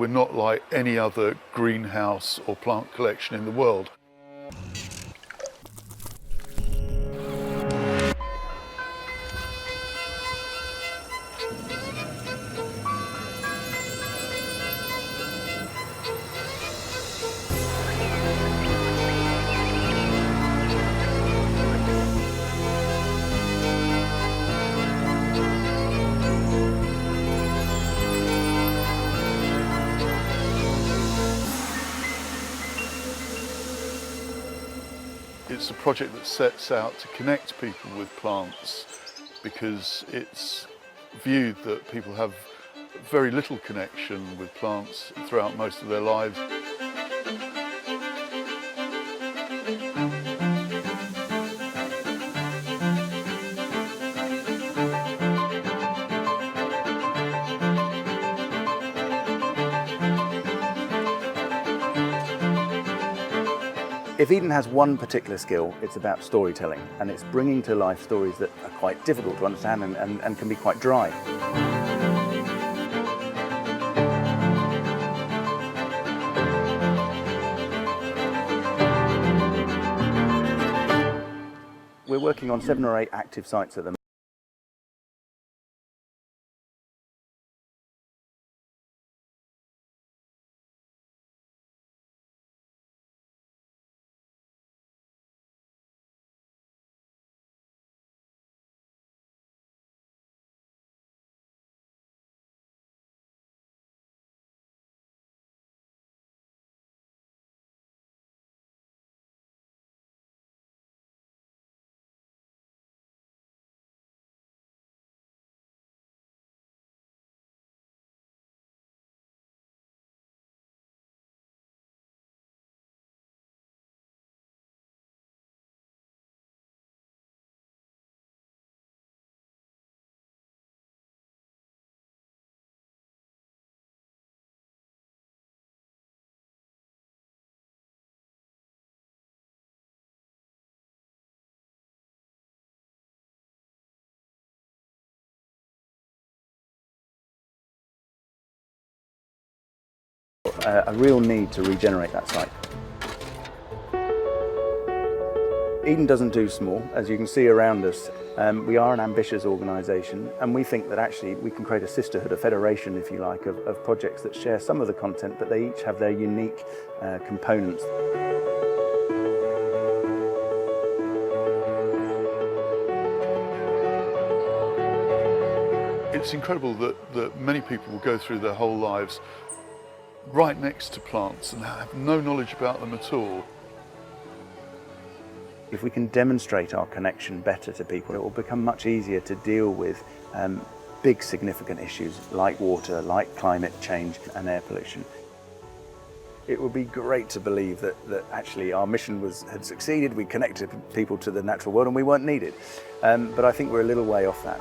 We're not like any other greenhouse or plant collection in the world. It's a project that sets out to connect people with plants because it's viewed that people have very little connection with plants throughout most of their lives. If Eden has one particular skill, it's about storytelling, and it's bringing to life stories that are quite difficult to understand and can be quite dry. We're working on 7 or 8 active sites at the moment. A real need to regenerate that site. Eden doesn't do small, as you can see around us. We are an ambitious organisation, and we think that actually we can create a sisterhood, a federation if you like, of projects that share some of the content, but they each have their unique components. It's incredible that many people will go through their whole lives right next to plants and have no knowledge about them at all. If we can demonstrate our connection better to people, it will become much easier to deal with big significant issues like water, like climate change and air pollution. It would be great to believe that actually our mission had succeeded, we connected people to the natural world and we weren't needed. But I think we're a little way off that.